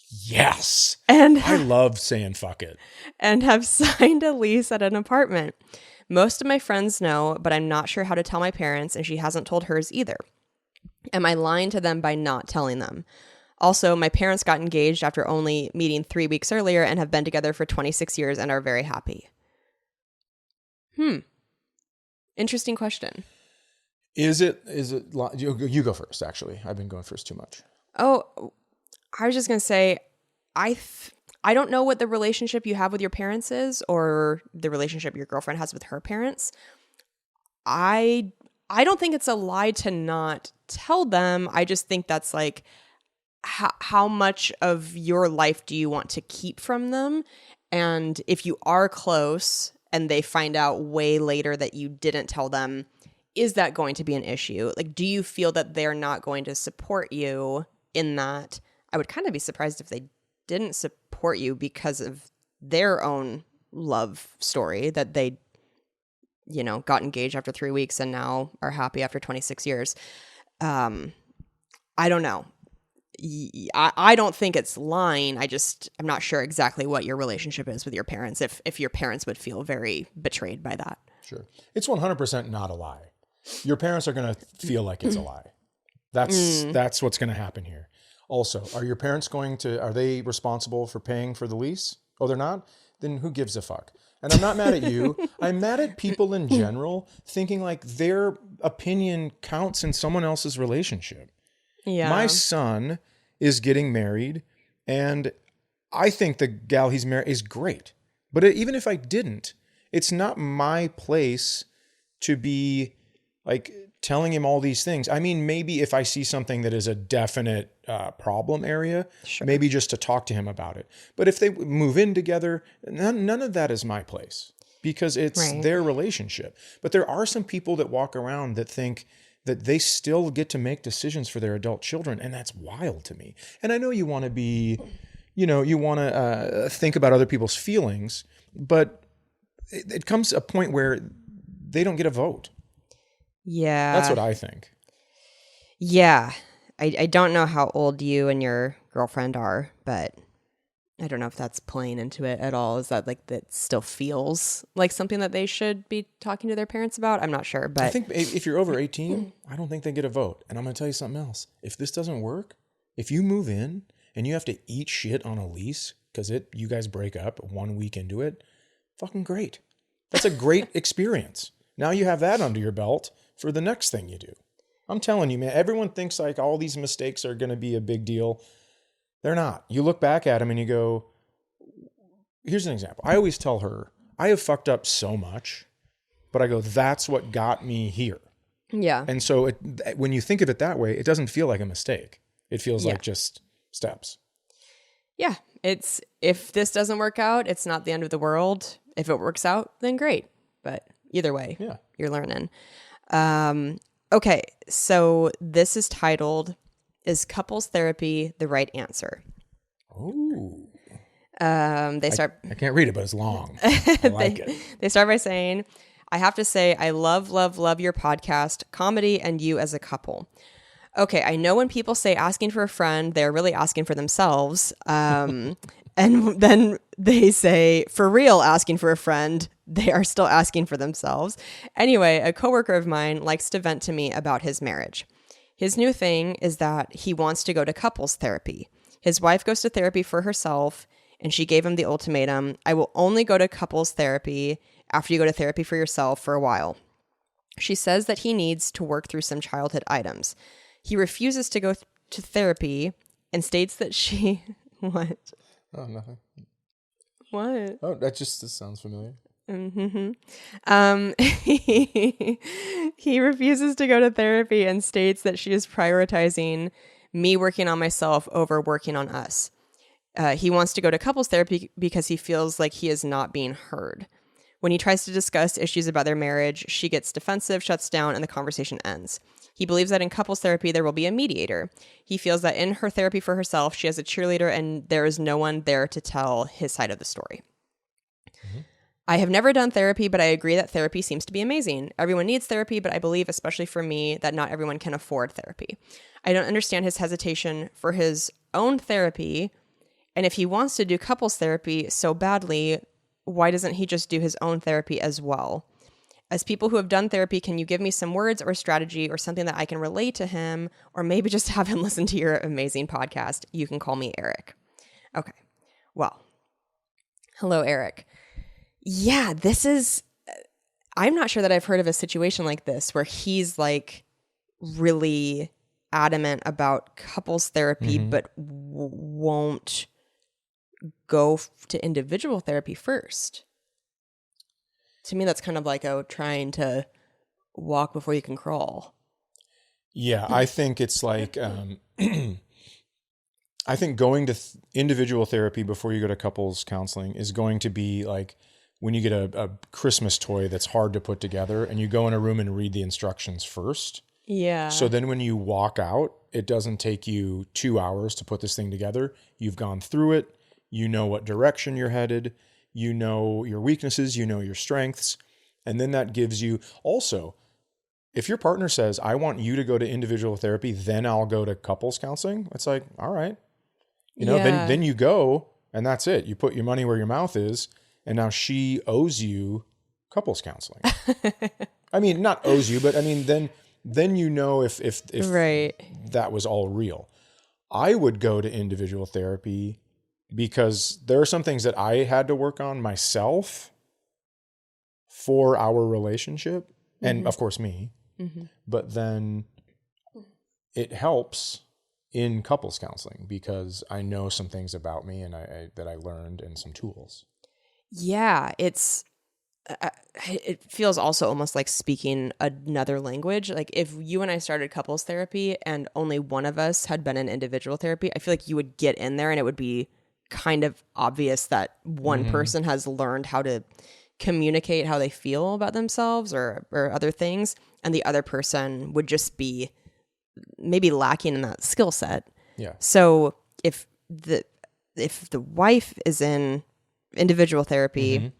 Yes. And I love saying fuck it. And have signed a lease at an apartment. Most of my friends know, but I'm not sure how to tell my parents, and she hasn't told hers either. Am I lying to them by not telling them? Also, my parents got engaged after only meeting 3 weeks earlier and have been together for 26 years and are very happy. Interesting question. Is it, you go first, actually. I've been going first too much. Oh, I was just going to say, I don't know what the relationship you have with your parents is or the relationship your girlfriend has with her parents. I don't think it's a lie to not tell them. I just think that's like, how much of your life do you want to keep from them? And if you are close and they find out way later that you didn't tell them, is that going to be an issue? Like, do you feel that they're not going to support you in that? I would kind of be surprised if they didn't support you because of their own love story, that they, got engaged after 3 weeks and now are happy after 26 years. I don't know. I don't think it's lying. I'm not sure exactly what your relationship is with your parents, if your parents would feel very betrayed by that. Sure. It's 100% not a lie. Your parents are going to feel like it's a lie. That's what's going to happen here. Also, are your parents are they responsible for paying for the lease? Oh, they're not? Then who gives a fuck? And I'm not mad at you. I'm mad at people in general thinking like their opinion counts in someone else's relationship. Yeah. My son is getting married, and I think the gal he's married is great. But even if I didn't, it's not my place to be like telling him all these things. I mean, maybe if I see something that is a definite problem area, sure, maybe just to talk to him about it. But if they move in together, none of that is my place because it's their relationship. But there are some people that walk around that think that they still get to make decisions for their adult children. And that's wild to me. And I know you want to be, you want to think about other people's feelings, but it comes a point where they don't get a vote. Yeah. That's what I think. Yeah. I don't know how old you and your girlfriend are, but I don't know if that's playing into it at all. Is that like that still feels like something that they should be talking to their parents about? I'm not sure, but I think if you're over 18, I don't think they get a vote. And I'm going to tell you something else. If this doesn't work, if you move in and you have to eat shit on a lease because you guys break up 1 week into it, fucking great. That's a great experience. Now you have that under your belt for the next thing you do. I'm telling you, man, everyone thinks like all these mistakes are going to be a big deal. They're not. You look back at them and you go, here's an example. I always tell her, I have fucked up so much, but I go, that's what got me here. Yeah. And so when you think of it that way, it doesn't feel like a mistake. It feels like just steps. Yeah. If this doesn't work out, it's not the end of the world. If it works out, then great. But either way, you're learning. Okay. So this is titled, Is Couples Therapy the Right Answer? Oh. I can't read it, but it's long. I like it. They start by saying, I have to say, I love your podcast, comedy, and you as a couple. Okay, I know when people say asking for a friend, they're really asking for themselves. And then they say, for real, asking for a friend, they are still asking for themselves. Anyway, a coworker of mine likes to vent to me about his marriage. His new thing is that he wants to go to couples therapy. His wife goes to therapy for herself, and she gave him the ultimatum, I will only go to couples therapy after you go to therapy for yourself for a while. She says that he needs to work through some childhood items. He refuses to go to therapy and states that she... What? Oh, nothing. What? Oh, this sounds familiar. Mm-hmm. He refuses to go to therapy and states that she is prioritizing me working on myself over working on us. He wants to go to couples therapy because he feels like he is not being heard. When he tries to discuss issues about their marriage, she gets defensive, shuts down, and the conversation ends. He believes that in couples therapy, there will be a mediator. He feels that in her therapy for herself, she has a cheerleader and there is no one there to tell his side of the story. Mm-hmm. I have never done therapy, but I agree that therapy seems to be amazing. Everyone needs therapy, but I believe, especially for me, that not everyone can afford therapy. I don't understand his hesitation for his own therapy. And if he wants to do couples therapy so badly, why doesn't he just do his own therapy as well? As people who have done therapy, can you give me some words or strategy or something that I can relate to him, or maybe just have him listen to your amazing podcast? You can call me Eric. Okay. Well, hello, Eric. Yeah, I'm not sure that I've heard of a situation like this where he's like really adamant about couples therapy, but won't go to individual therapy first. To me, that's kind of like trying to walk before you can crawl. Yeah, I think it's like, I think going to individual therapy before you go to couples counseling is going to be like when you get a Christmas toy that's hard to put together and you go in a room and read the instructions first. Yeah. So then when you walk out, it doesn't take you 2 hours to put this thing together. You've gone through it. You know what direction you're headed. You know your weaknesses, you know your strengths. And then that gives you also, if your partner says, I want you to go to individual therapy, then I'll go to couples counseling. It's like, all right, then you go and that's it. You put your money where your mouth is. And now she owes you couples counseling. I mean, not owes you, but I mean, then you know if right. that was all real. I would go to individual therapy because there are some things that I had to work on myself for our relationship, and of course me, but then it helps in couples counseling because I know some things about me and that I learned and some tools. Yeah, it feels also almost like speaking another language. Like if you and I started couples therapy and only one of us had been in individual therapy, I feel like you would get in there and it would be kind of obvious that one person has learned how to communicate how they feel about themselves or other things, and the other person would just be maybe lacking in that skill set. Yeah. So if the wife is in individual therapy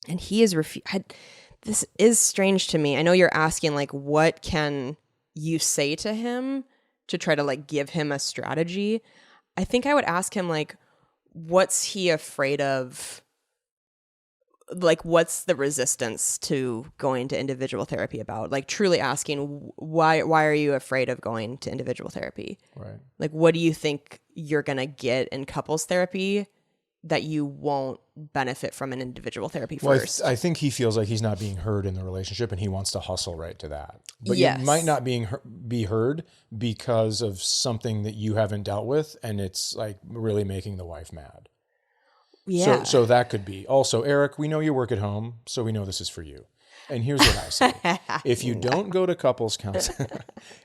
and he is this is strange to me. I know you're asking like, what can you say to him to try to like give him a strategy? I think I would ask him like, what's he afraid of? Like, what's the resistance to going to individual therapy about? Like truly asking, why are you afraid of going to individual therapy? Right. Like, what do you think you're going to get in couples therapy that you won't benefit from in individual therapy first? I think he feels like he's not being heard in the relationship and he wants to hustle right to that. But yes. You might not be heard because of something that you haven't dealt with, and it's like really making the wife mad. Yeah. So that could be. Also, Eric, we know you work at home, so we know this is for you. And here's what I say. If you don't go to couples counseling,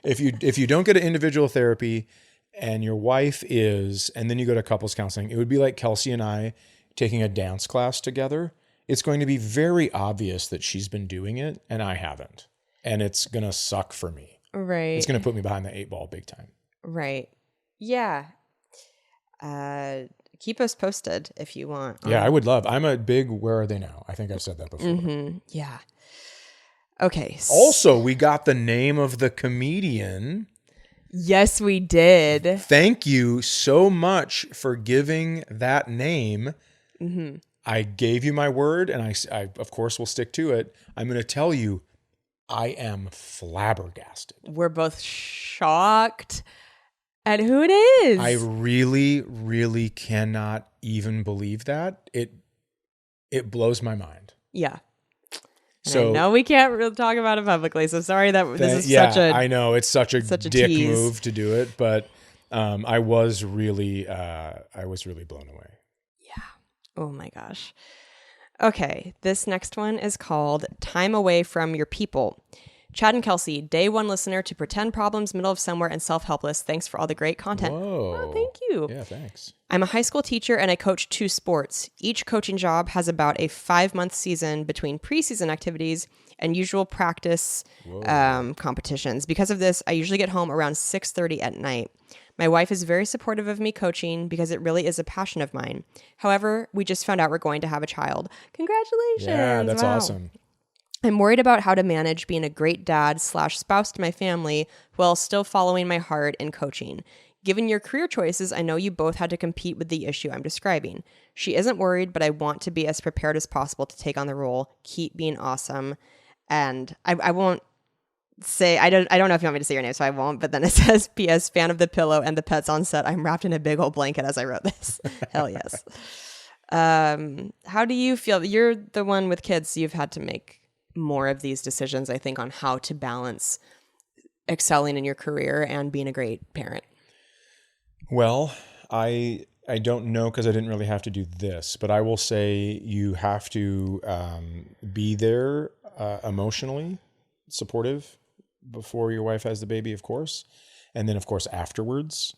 if you don't go to individual therapy, and your wife is, and then you go to couples counseling, it would be like Kelsey and I taking a dance class together. It's going to be very obvious that she's been doing it and I haven't. And it's going to suck for me. Right. It's going to put me behind the 8 ball big time. Right. Yeah. Keep us posted if you want. Yeah, I would love. I'm a big, where are they now? I think I've said that before. Yeah. Okay. Also, we got the name of the comedian. Yes, we did. Thank you so much for giving that name. I gave you my word, and I of course will stick to it. I'm going to tell you, I am flabbergasted. We're both shocked at who it is. I really, really cannot even believe that. It blows my mind. Yeah. So, I know we can't really talk about it publicly, so sorry that this is such a... I know, it's such a dick tease. move to do it, but I was really blown away. Yeah. Oh my gosh. Okay, this next one is called Time Away from Your People. Chad and Kelsey, day one listener to Pretend Problems, Middle of Somewhere, and Self-Helpless. Thanks for all the great content. Whoa. Oh, thank you. Yeah, thanks. I'm a high school teacher and I coach 2 sports. Each coaching job has about a 5-month season between preseason activities and usual practice competitions. Because of this, I usually get home around 6:30 at night. My wife is very supportive of me coaching because it really is a passion of mine. However, we just found out we're going to have a child. Congratulations. Yeah, that's awesome. I'm worried about how to manage being a great dad / spouse to my family while still following my heart in coaching. Given your career choices, I know you both had to compete with the issue I'm describing. She isn't worried, but I want to be as prepared as possible to take on the role. Keep being awesome. And I won't say, I don't know if you want me to say your name, so I won't, but then it says, P.S. fan of the pillow and the pets on set. I'm wrapped in a big old blanket as I wrote this. Hell yes. How do you feel? You're the one with kids, so you've had to make more of these decisions, I think, on how to balance excelling in your career and being a great parent. Well, I don't know because I didn't really have to do this, but I will say you have to be there emotionally supportive before your wife has the baby, of course. And then, of course, afterwards,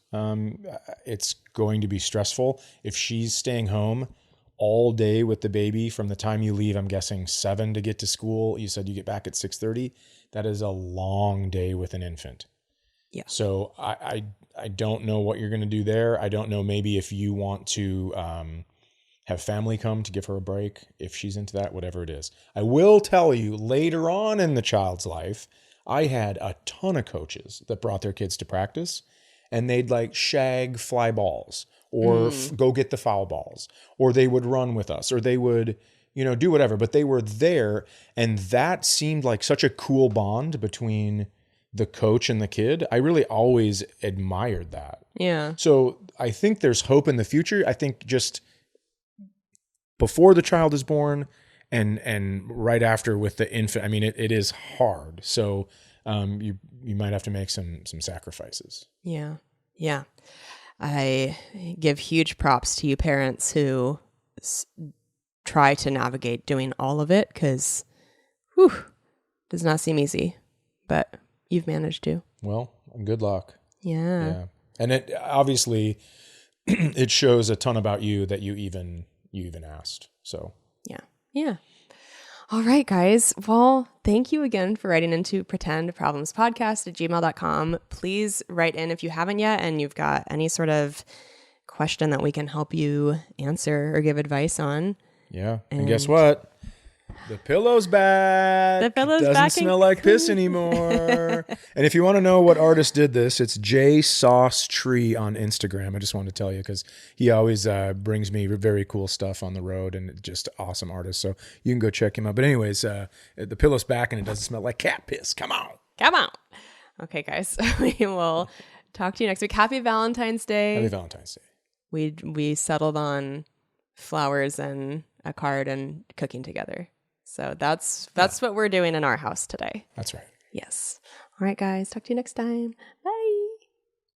it's going to be stressful. If she's staying home all day with the baby from the time you leave, I'm guessing 7 to get to school. You said you get back at 6:30. That is a long day with an infant. Yeah. So I don't know what you're going to do there. I don't know, maybe if you want to have family come to give her a break, if she's into that, whatever it is. I will tell you, later on in the child's life, I had a ton of coaches that brought their kids to practice, and they'd like shag fly balls or go get the foul balls, or they would run with us, or they would, do whatever, but they were there. And that seemed like such a cool bond between the coach and the kid. I really always admired that. Yeah. So I think there's hope in the future. I think just before the child is born and right after with the infant, I mean, it is hard. So you might have to make some sacrifices. Yeah. Yeah. I give huge props to you parents who try to navigate doing all of it, because does not seem easy, but you've managed to. Well, good luck. Yeah. And it obviously it shows a ton about you that you even asked. So yeah. All right, guys. Well, thank you again for writing into pretendproblemspodcast@gmail.com. Please write in if you haven't yet and you've got any sort of question that we can help you answer or give advice on. Yeah. And guess what? The pillow's back. The pillow's Doesn't back. smell like piss anymore. And if you want to know what artist did this, it's J Sauce Tree on Instagram. I just wanted to tell you because he always brings me very cool stuff on the road, and just awesome artist. So you can go check him out. But anyways, the pillow's back and it doesn't smell like cat piss. Come on. Okay, guys. We will talk to you next week. Happy Valentine's Day. Happy Valentine's Day. We settled on flowers and a card and cooking together. So that's what we're doing in our house today. That's right. Yes. All right, guys. Talk to you next time. Bye.